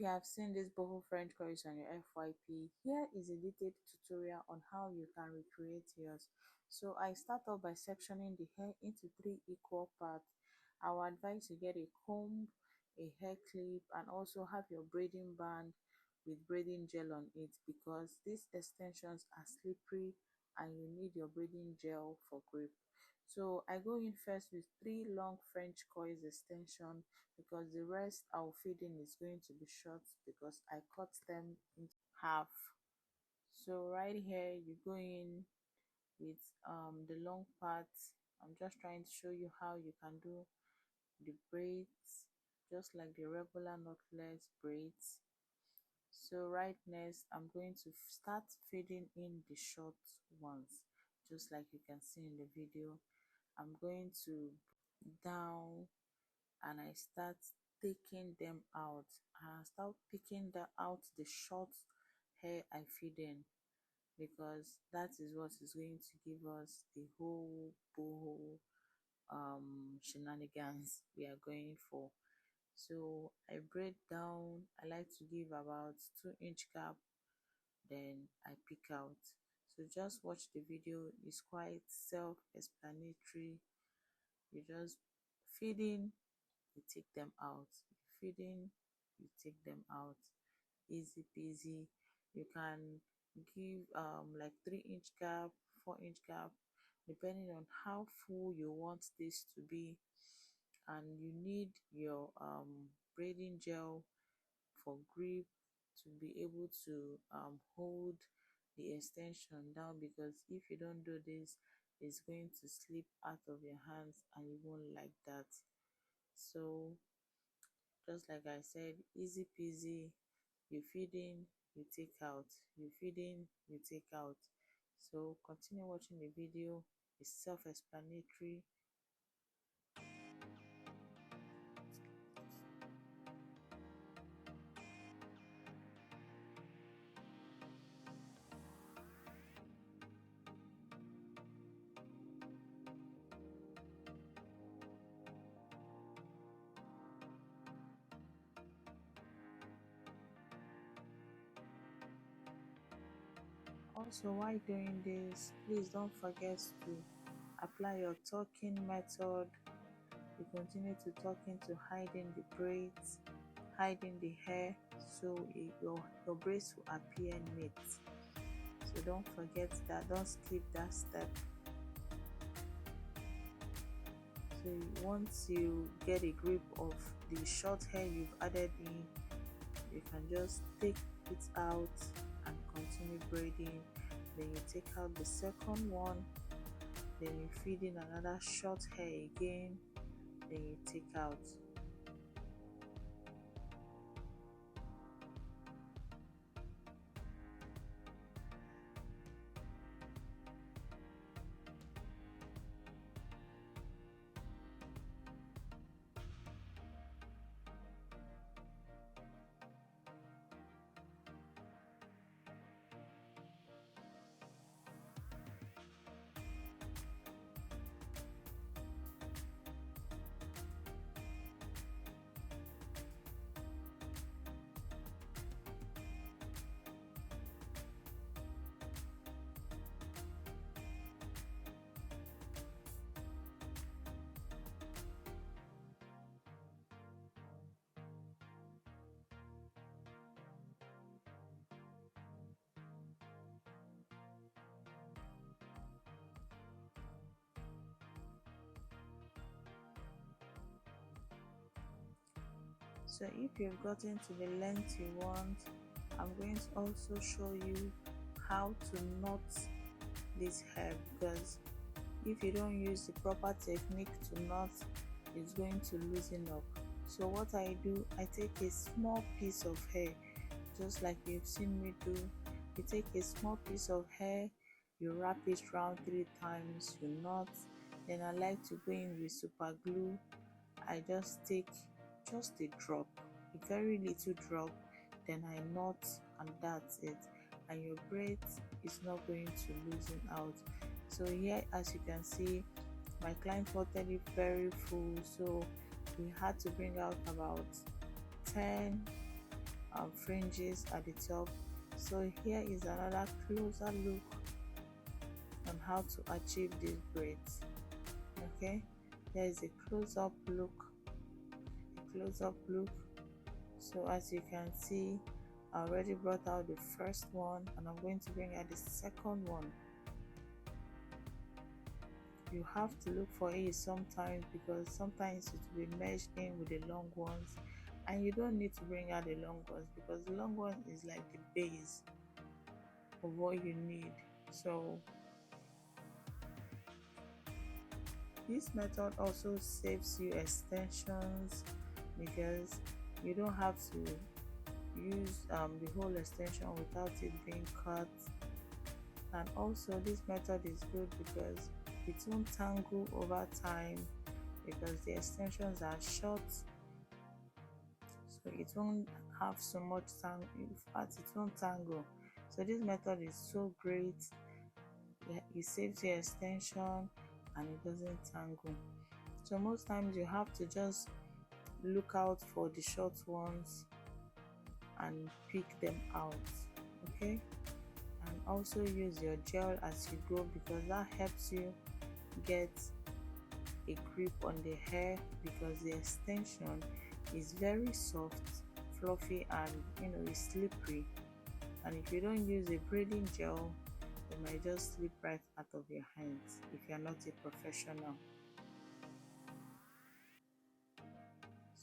you have seen this Boho French Curls on your FYP, here is a detailed tutorial on how you can recreate yours. So I start off by sectioning the hair into 3 equal parts. I will advise you get a comb, a hair clip, and also have your braiding band with braiding gel on it, because these extensions are slippery and you need your braiding gel for grip. So I go in first with 3 long French coils extension, because the rest I'll feed in is going to be short because I cut them in half. So right here you go in with the long parts. I'm just trying to show you how you can do the braids just like the regular knotless braids. So right next I'm going to start feeding in the short ones, just like you can see in the video. I'm going to down and I start taking them out. I start picking out the short hair I feed in, because that is what is going to give us the whole boho shenanigans we are going for. So I braid down. I like to give about 2 inch gap, then I pick out. So just watch the video, it's quite self-explanatory. You just feed in, you take them out, you feed in, you take them out, easy peasy. You can give like 3 inch gap, 4 inch gap, depending on how full you want this to be. And you need your braiding gel for grip to be able to hold the extension down, because if you don't do this, it's going to slip out of your hands and you won't like that. So just like I said, easy peasy. You feed in, you take out, you feed in, you take out. So continue watching the video, it's self-explanatory. Also, while doing this, please don't forget to apply your talking method. You continue to talking to hiding the braids, hiding the hair, so your braids will appear neat. So don't forget that, don't skip that step. So once you get a grip of the short hair you've added in, you can just take it out and continue braiding. Then you take out the second one, then you feed in another short hair again, then you take out. So if you've gotten to the length you want, I'm going to also show you how to knot this hair, because if you don't use the proper technique to knot, it's going to loosen up. So what I do, I take a small piece of hair, just like you've seen me do. You take a small piece of hair, you wrap it round 3 times, you knot. Then I like to go in with super glue. I just take just a drop, a very little drop, then I knot, and that's it, and your braid is not going to loosen out. So here, as you can see, my client wanted it very full, so we had to bring out about 10 fringes at the top. So here is another closer look on how to achieve these braids. Okay, there is a close-up look, so as you can see, I already brought out the first one and I'm going to bring out the second one. You have to look for it sometimes because sometimes it will be merged in with the long ones, and you don't need to bring out the long ones because the long one is like the base of what you need. So this method also saves you extensions because you don't have to use the whole extension without it being cut. And also this method is good because it won't tangle over time because the extensions are short, so it won't have so much tangle. In fact, it won't tangle. So this method is so great. It saves your extension and it doesn't tangle. So most times you have to just look out for the short ones and pick them out. Okay, and also use your gel as you go because that helps you get a grip on the hair because the extension is very soft, fluffy, and it's slippery. And if you don't use a braiding gel, it might just slip right out of your hands if you're not a professional.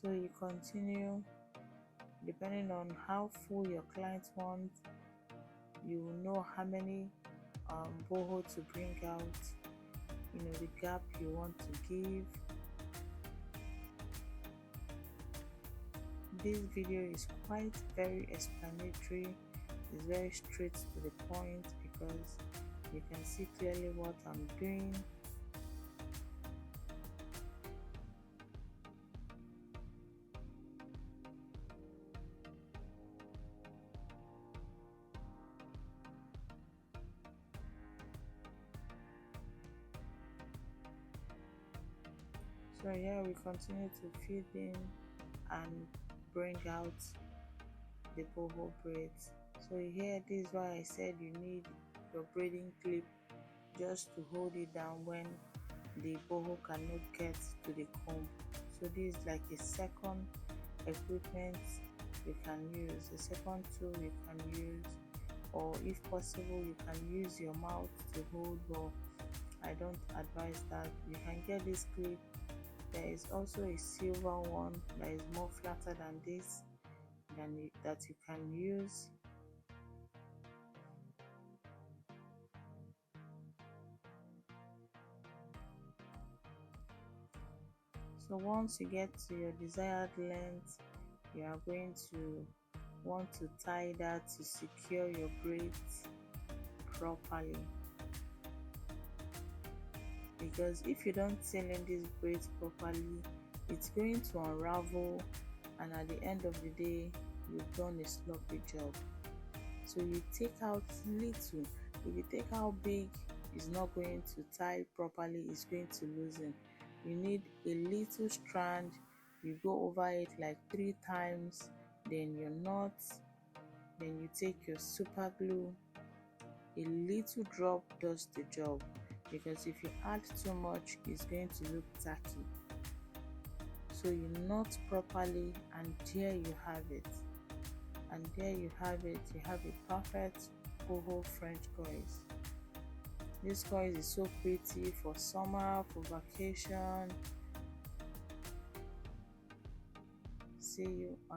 So you continue depending on how full your client wants. You will know how many boho to bring out, the gap you want to give. This video is quite very explanatory. It's very straight to the point because you can see clearly what I'm doing. So here we continue to feed in and bring out the boho braids. So here, this is why I said you need your braiding clip just to hold it down when the boho cannot get to the comb. So this is like a second equipment you can use, a second tool you can use, or if possible you can use your mouth to hold, but I don't advise that. You can get this clip. There is also a silver one that is more flatter than this that you can use. So once you get to your desired length, you are going to want to tie that to secure your braids properly, because if you don't seal in these braids properly, it's going to unravel, and at the end of the day you've done a sloppy job. So you take out little. If you take out big, it's not going to tie properly, it's going to loosen. You need a little strand. You go over it like 3 times, then your knots, then you take your super glue. A little drop does the job, because if you add too much, it's going to look tacky. So you knot properly, and there you have it. And there you have it. You have a perfect Boho French curls. This curls is so pretty for summer, for vacation. See you on